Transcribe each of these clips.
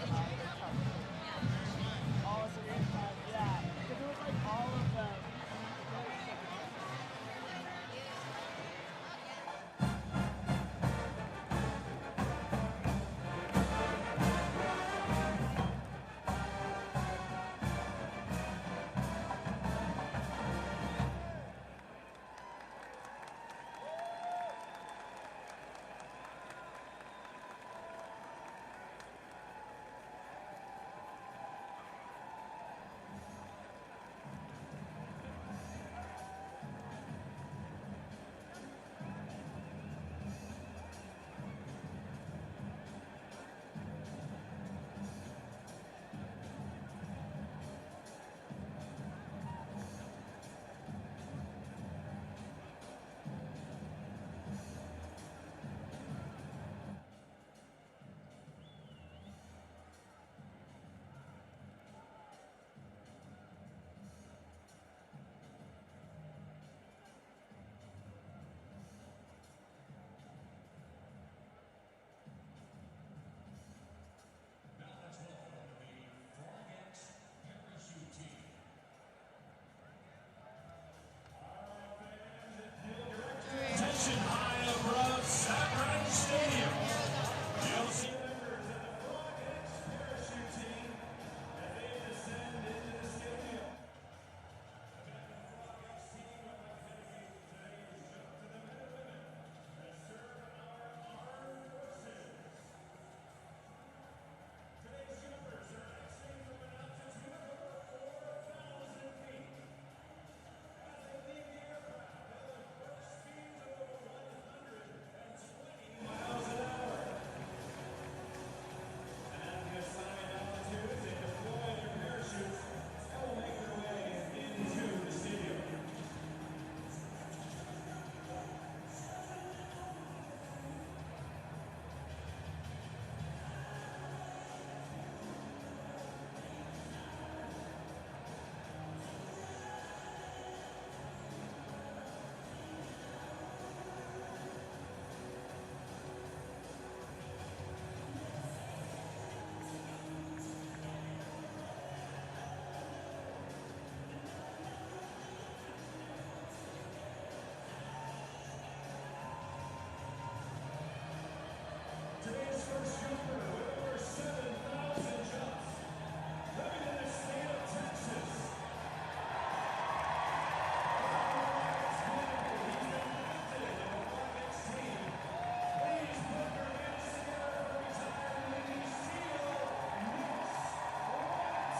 Oh, so yeah, because it was like all of the. Attention high above Saffron Stadium. You'll see members of the Frog X parachute team as they descend into the stadium. The Frog X team would like to dedicate today's jump to the men and women that serve our armed forces. Today's jumpers are exiting from an altitude of over 4,000 feet. As they leave the aircraft, they'll approach speeds of over 120 miles an hour. And at the assigned altitudes, they deploy their parachutes and will make their way into the stadium. Today's first jumper with over 7,000 jumps, living in the state of Texas. He's elected in the Frog X team. Please put your hands together for retired Navy SEAL Miss Klatt.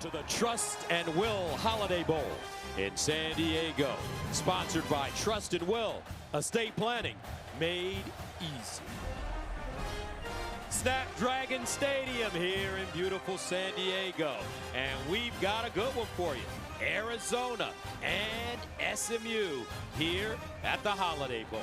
To the Trust and Will Holiday Bowl in San Diego, sponsored by Trust and Will, estate planning made easy. Snapdragon Stadium here in beautiful San Diego, and we've got a good one for you. Arizona and SMU here at the Holiday Bowl.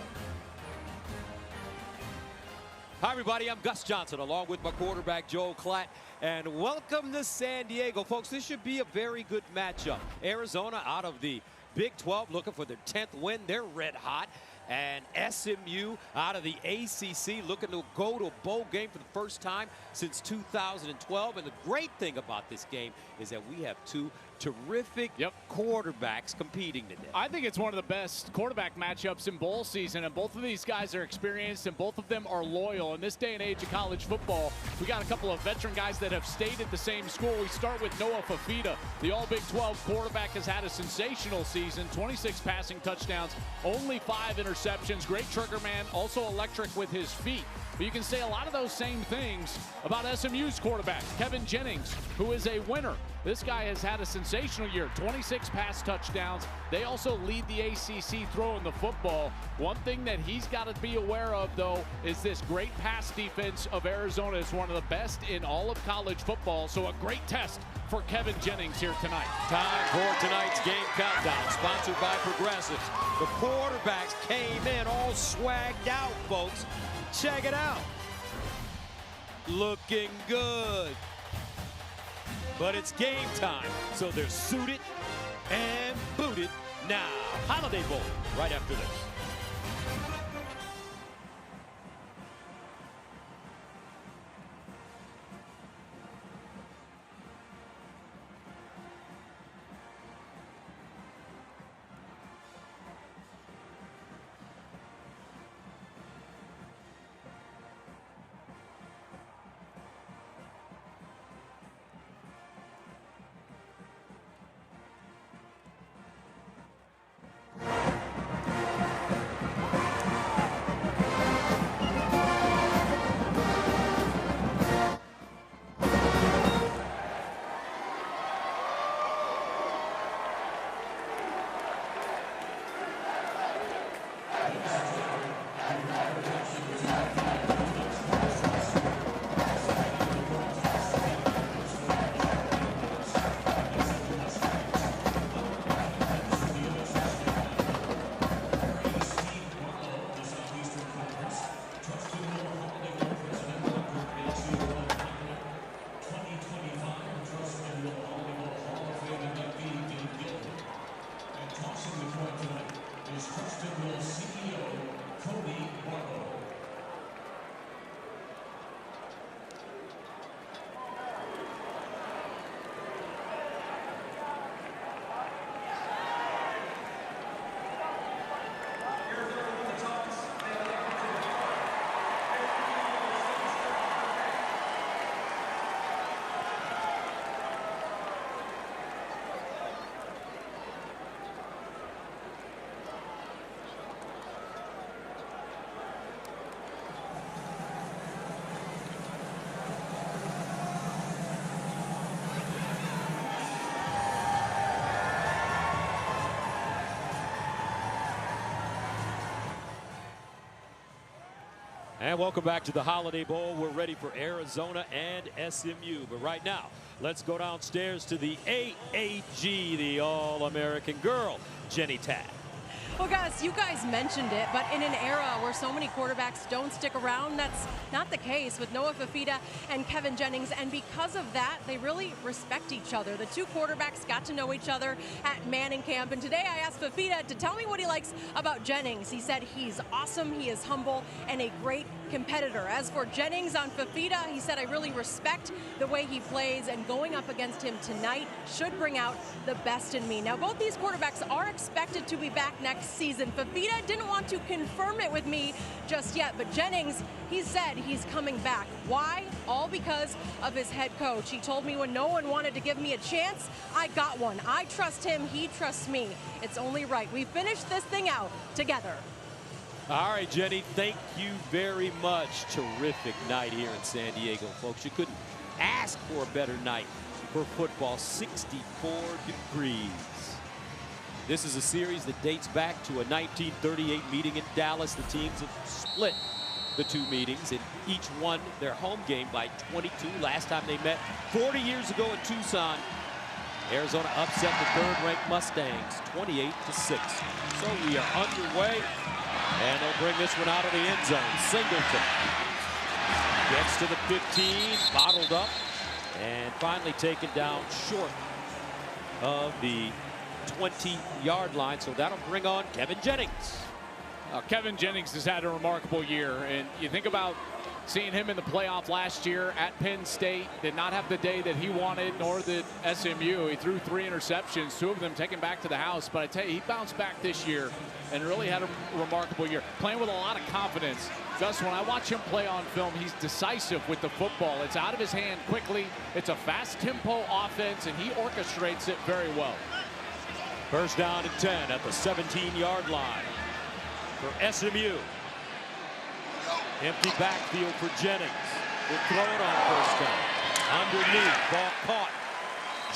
Hi everybody, I'm Gus Johnson along with my quarterback Joel Klatt, and welcome to San Diego. Folks, this should be a very good matchup. Arizona out of the Big 12 looking for their 10th win. They're red hot. and SMU out of the ACC looking to go to a bowl game for the first time since 2012. And the great thing about this game is that we have two terrific quarterbacks competing today. I think it's one of the best quarterback matchups in bowl season, and both of these guys are experienced and both of them are loyal. In this day and age of college football, we got a couple of veteran guys that have stayed at the same school. We start with Noah Fifita. The All Big 12 quarterback has had a sensational season, 26 passing touchdowns, only 5 interceptions. Great trigger man, also electric with his feet. But you can say a lot of those same things about SMU's quarterback, Kevin Jennings, who is a winner. This guy has had a sensational year, 26 pass touchdowns. They also lead the ACC throwing the football. One thing that he's got to be aware of, though, is this great pass defense of Arizona is one of the best in all of college football. So a great test for Kevin Jennings here tonight. Time for tonight's game countdown, sponsored by Progressives. The quarterbacks came in all swagged out, folks. Check it out. Looking good. But it's game time, so they're suited and booted now. Holiday Bowl right after this. And welcome back to the Holiday Bowl. We're ready for Arizona and SMU. But right now, let's go downstairs to the AAG, the All-American girl, Jenny Tatt. Well, guys, you guys mentioned it, but in an era where so many quarterbacks don't stick around, that's not the case with Noah Fifita and Kevin Jennings. And because of that, they really respect each other. The two quarterbacks got to know each other at Manning camp. And today I asked Fifita to tell me what he likes about Jennings. He said he's awesome, he is humble, and a great competitor. As for Jennings on Fifita, he said, I really respect the way he plays, and going up against him tonight should bring out the best in me. Now, both these quarterbacks are expected to be back next season. Fifita didn't want to confirm it with me just yet, but Jennings, he said he's coming back. Why? All because of his head coach. He told me when no one wanted to give me a chance, I got one. I trust him, he trusts me. It's only right. We finished this thing out together. All right, Jenny, thank you very much. Terrific night here in San Diego, folks. You couldn't ask for a better night for football. 64 degrees. This is a series that dates back to a 1938 meeting in Dallas. The teams have split the two meetings and each won their home game by 22. Last time they met 40 years ago in Tucson, Arizona upset the third-ranked Mustangs 28-6. So we are underway. And they'll bring this one out of the end zone. Singleton gets to the 15, bottled up, and finally taken down short of the 20-yard line. So that'll bring on Kevin Jennings. Kevin Jennings has had a remarkable year, and you think about seeing him in the playoff last year at Penn State. Did not have the day that he wanted, nor did SMU. He threw 3 interceptions, 2 of them taken back to the house. But I tell you, he bounced back this year and really had a remarkable year, playing with a lot of confidence. Gus, when I watch him play on film, he's decisive with the football. It's out of his hand quickly. It's a fast tempo offense, and he orchestrates it very well. First down and 10 at the 17-yard line for SMU. Empty backfield for Jennings. Will throw it on first down. Underneath, ball caught.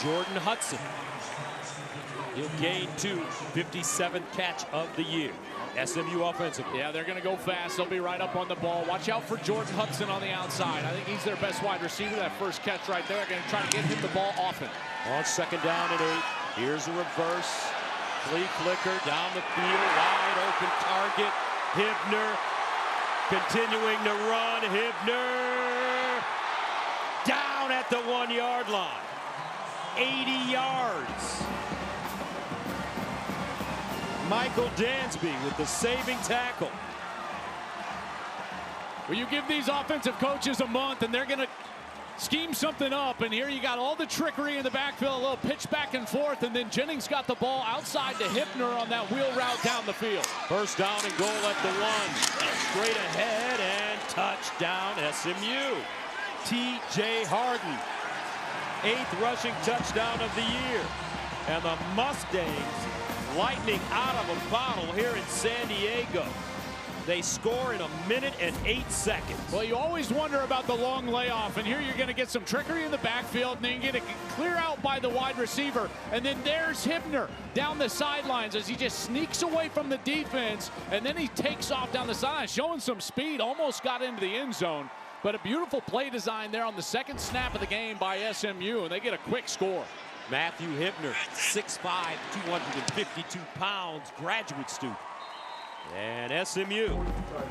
Jordan Hudson. He'll gain 2, 57th catch of the year. SMU offensively. Yeah, they're going to go fast. They'll be right up on the ball. Watch out for Jordan Hudson on the outside. I think he's their best wide receiver. That first catch right there. Going to try to get him the ball often. On second down and 8. Here's a reverse. Flea flicker down the field. Wide open target. Hibner continuing to run. Hibner down at the 1-yard line. 80 yards. Michael Dansby with the saving tackle. Well, you give these offensive coaches a month and they're going to scheme something up, and here you got all the trickery in the backfield, a little pitch back and forth, and then Jennings got the ball outside to Hibner on that wheel route down the field. First down and goal at the 1. Straight ahead and touchdown SMU. T.J. Harden, 8th rushing touchdown of the year. And the Mustangs lightning out of a bottle here in San Diego. They score in 1 minute and 8 seconds. Well, you always wonder about the long layoff, and here you're going to get some trickery in the backfield, and then you get a clear out by the wide receiver, and then there's Hibner down the sidelines as he just sneaks away from the defense, and then he takes off down the sideline, showing some speed, almost got into the end zone. But a beautiful play design there on the second snap of the game by SMU, and they get a quick score. Matthew Hibner, 6'5", 252 pounds, graduate student. And SMU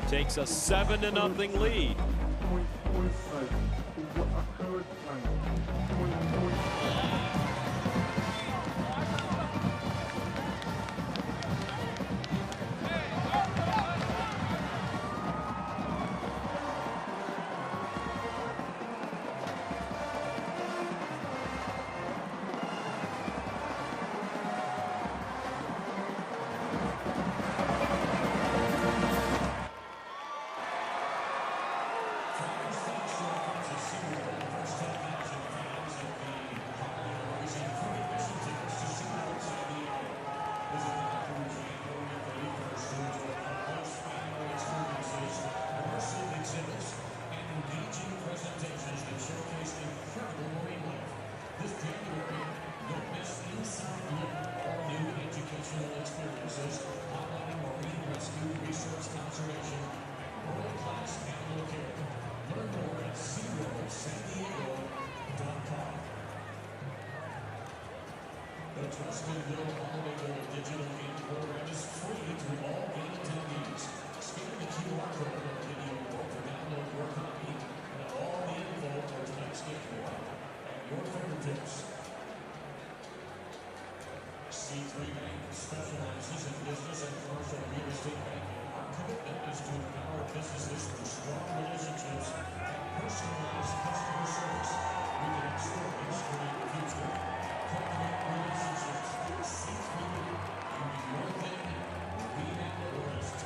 takes a 7-0 lead. Trusted Bill Holiday Gold digital game program is free to all game attendees. Scan the QR code on the video board to download your copy and have all the info for tonight's game at your fingertips. C3 Bank specializes in business and commercial real estate banking. Our commitment is to empower businesses through strong relationships and personalized customer service. We can experience create the future. Cultivate relationships. C3 Bank. You do your thing. We handle the rest.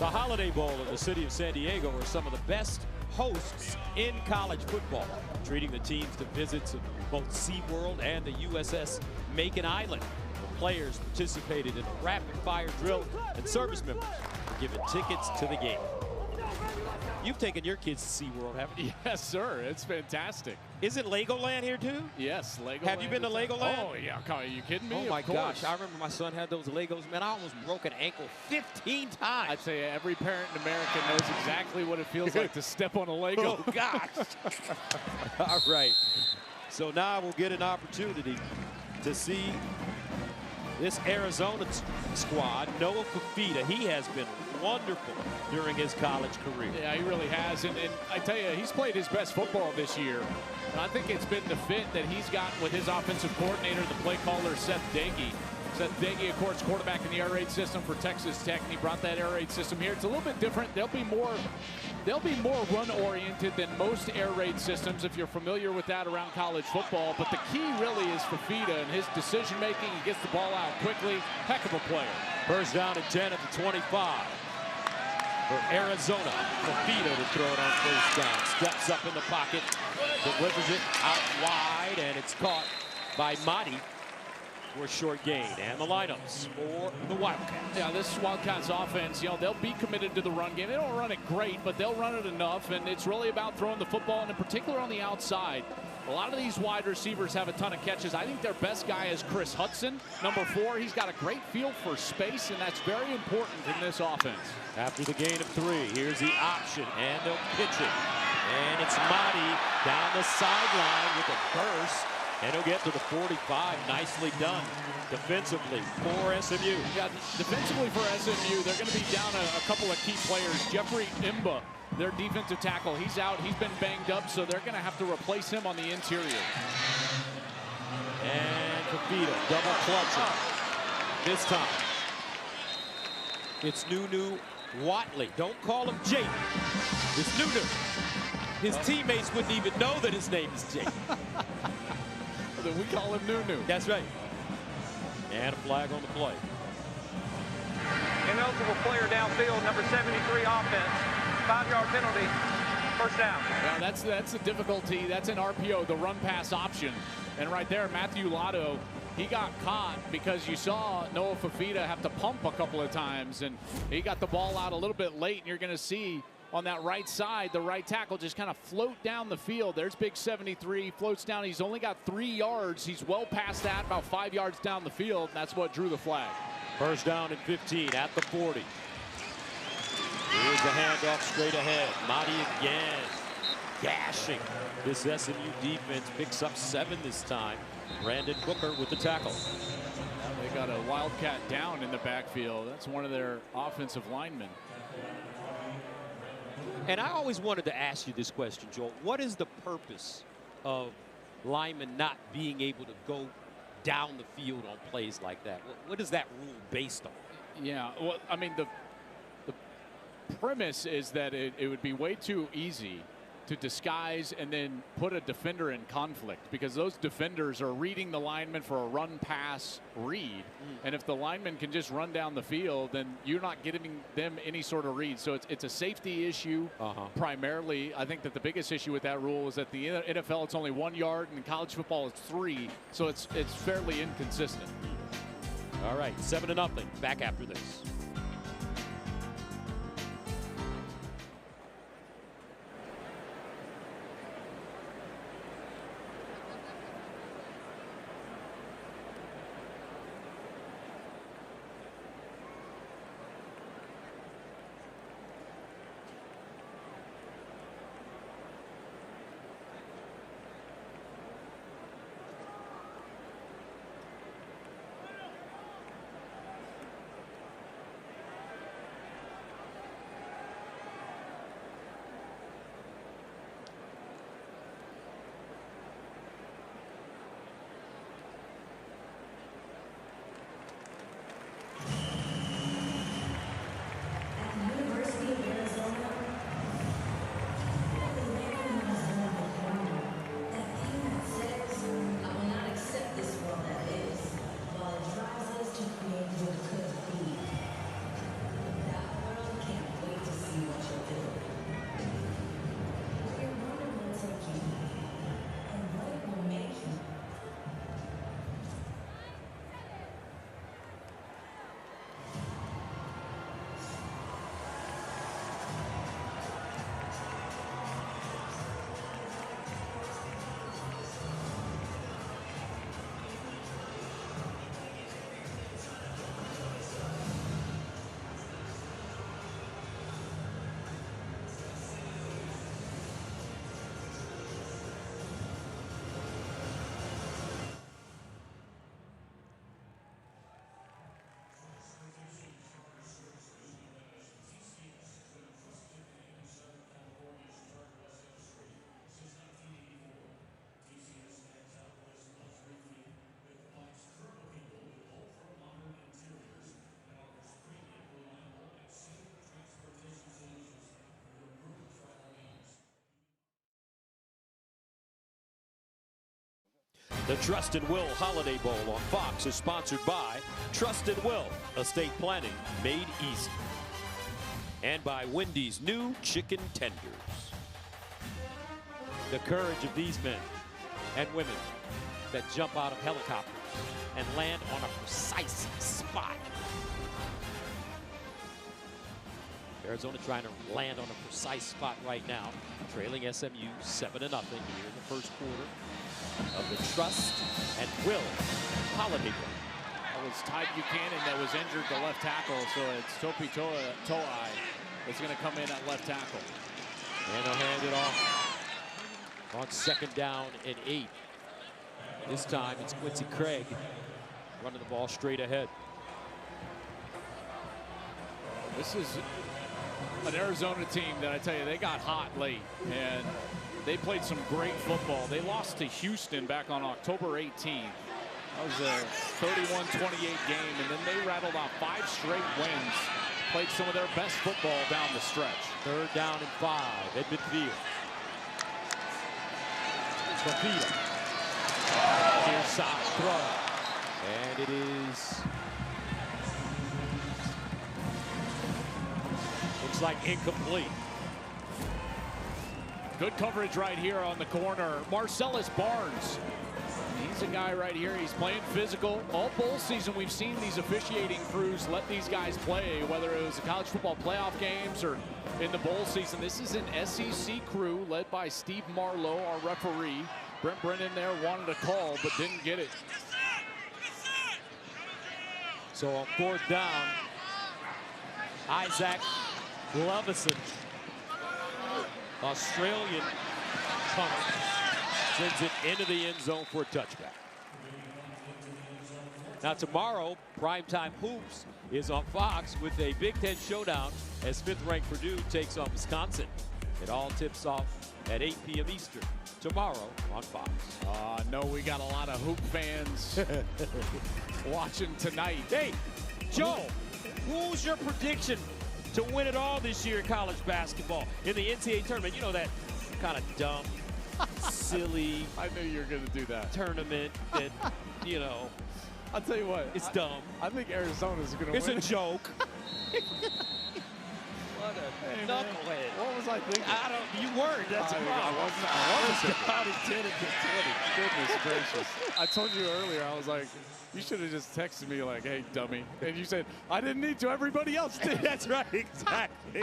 The Holiday Bowl in the city of San Diego, where some of the best hosts in college football, treating the teams to visits of both SeaWorld and the USS Macon Island. The players participated in a rapid-fire drill, and service members were given tickets to the game. You've taken your kids to SeaWorld, haven't you? Yes, sir. It's fantastic. Isn't Legoland here, too? Yes, Legoland. Have you been to Legoland? Oh, yeah. Are you kidding me? Oh, my Of course. gosh. I remember my son had those Legos. Man, I almost broke an ankle 15 times. I'd say every parent in America knows exactly what it feels like to step on a Lego. Oh, gosh. All right. So now we'll get an opportunity to see this Arizona squad. Noah Fafita, he has been wonderful during his college career. Yeah, he really has. And I tell you, he's played his best football this year. And I think it's been the fit that he's got with his offensive coordinator, the play caller, Seth Doege. Seth Doege, of course, quarterback in the air raid system for Texas Tech, and he brought that air raid system here. It's a little bit different. They'll be more run-oriented than most air raid systems, if you're familiar with that around college football. But the key really is Fafita and his decision-making. He gets the ball out quickly. Heck of a player. First down and 10 at the 25 for Arizona. Fafita to throw it on first down. Steps up in the pocket, delivers it out wide, and it's caught by Mahdi for a short gain. And the lineups for the Wildcats. Yeah, this Wildcats offense, you know, they'll be committed to the run game. They don't run it great, but they'll run it enough, and it's really about throwing the football, and in particular on the outside. A lot of these wide receivers have a ton of catches. I think their best guy is Chris Hudson, number 4. He's got a great feel for space, and that's very important in this offense. After the gain of 3, here's the option, and they'll pitch it. And it's Mahdi down the sideline with a burst. And he'll get to the 45. Nicely done defensively for SMU. Yeah, defensively for SMU, they're going to be down a couple of key players. Jeffrey Imba, their defensive tackle, he's out. He's been banged up, so they're going to have to replace him on the interior. And Fafita double clutching. This time, it's Nunu Watley. Don't call him Jake. It's Nunu. His teammates wouldn't even know that his name is Jake. We call him Nunu. That's right. And a flag on the play. Ineligible player downfield, number 73 offense. 5-yard penalty, first down. Yeah, that's the difficulty. That's an RPO, the run pass option. And right there, Matthew Lotto, he got caught because you saw Noah Fafita have to pump a couple of times, and he got the ball out a little bit late, and you're going to see on that right side, the right tackle just kind of float down the field. There's big 73, floats down. He's only got 3 yards. He's well past that, about 5 yards down the field. And that's what drew the flag. First down and 15 at the 40. Here's the handoff straight ahead. Mahdi again, gashing. This SMU defense picks up 7 this time. Brandon Booker with the tackle. They got a Wildcat down in the backfield. That's one of their offensive linemen. And I always wanted to ask you this question, Joel. What is the purpose of linemen not being able to go down the field on plays like that? What is that rule based on? Yeah, well, I mean, the premise is that it would be way too easy to disguise and then put a defender in conflict, because those defenders are reading the lineman for a run pass read. And if the lineman can just run down the field, then you're not giving them any sort of read. So it's a safety issue primarily. I think that the biggest issue with that rule is that the NFL, it's only 1 yard, and in college football it's 3. So it's fairly inconsistent. All right, 7-0. Back after this. The Trust and Will Holiday Bowl on Fox is sponsored by Trust and Will, estate planning made easy. And by Wendy's new chicken tenders. The courage of these men and women that jump out of helicopters and land on a precise spot. Arizona trying to land on a precise spot right now, trailing SMU 7-0 here in the first quarter of the Trust and Will Holiday Bowl. That was Ty Buchanan that was injured, the left tackle, so it's Topi To'ai that's going to come in at left tackle. And they'll hand it off on 2nd down and 8. This time it's Quincy Craig running the ball straight ahead. This is an Arizona team that I tell you, they got hot late and they played some great football. They lost to Houston back on October 18th. That was a 31-28 game, and then they rattled off 5 straight wins. Played some of their best football down the stretch. 3rd down and 5 at midfield. Fafita. Near side throw. And it is. Looks like incomplete. Good coverage right here on the corner. Marcellus Barnes. He's a guy right here. He's playing physical. All bowl season, we've seen these officiating crews let these guys play, whether it was the college football playoff games or in the bowl season. This is an SEC crew led by Steve Marlowe, our referee. Brent Brennan there wanted a call, but didn't get it. So on 4th down, Isaac Lovison, Australian punter, sends it into the end zone for a touchback. Now tomorrow, primetime hoops is on Fox with a Big Ten showdown as 5th-ranked Purdue takes on Wisconsin. It all tips off at 8 p.m. Eastern tomorrow on Fox. I know we got a lot of hoop fans watching tonight. Hey, Joe, who's your prediction to win it all this year in college basketball in the NCAA tournament? You know, that kind of dumb, silly I knew you were going to do that. Tournament that, you know, I'll tell you what. it's dumb. I think Arizona's going to win. It's a joke. What a Hey, knucklehead. What was I thinking? You weren't. That's a problem. I wasn't. About intended to 20. Goodness gracious. I told you earlier, I was like, you should have just texted me like, hey, dummy. And you said, I didn't need to. Everybody else did. That's right. Exactly.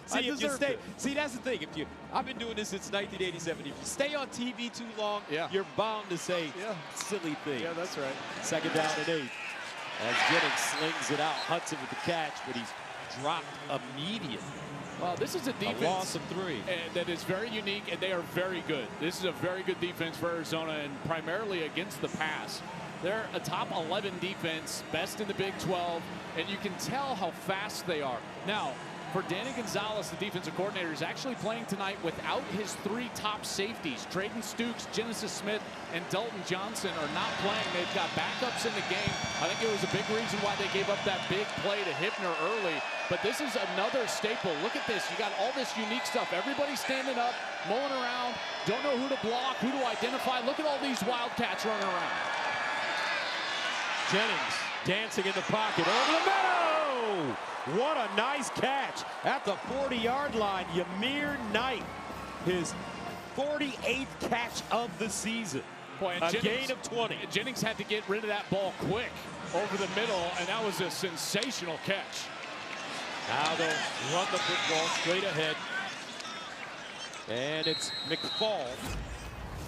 See, if you stay, see, that's the thing. I've been doing this since 1987. If you stay on TV too long, you're bound to say silly things. Yeah, that's right. 2nd down and 8. As Jennings slings it out, Hudson with the catch, but he's dropped immediately. Well, this is a defense A loss of 3. that is very unique, and they are very good. This is a very good defense for Arizona, and primarily against the pass. They're a top 11 defense, best in the Big 12, and you can tell how fast they are. Now, for Danny Gonzalez, the defensive coordinator, is actually playing tonight without his 3 top safeties. Trayden Stukes, Genesis Smith, and Dalton Johnson are not playing. They've got backups in the game. I think it was a big reason why they gave up that big play to Hibner early. But this is another staple. Look at this. You got all this unique stuff. Everybody standing up, mulling around, don't know who to block, who to identify. Look at all these Wildcats running around. Jennings dancing in the pocket over the middle. What a nice catch at the 40-yard line. Yamir Knight, his 48th catch of the season. Boy, a gain of 20. Jennings had to get rid of that ball quick over the middle, and that was a sensational catch. Now they'll run the football straight ahead. And it's McFall,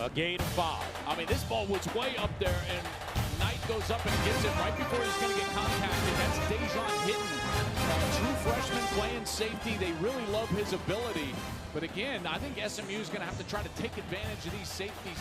a gain of 5. I mean, this ball was way up there, and Knight goes up and gets it right before he's going to get contacted. That's Dejon Hitton, true freshman playing safety. They really love his ability. But again, I think SMU is going to have to try to take advantage of these safeties.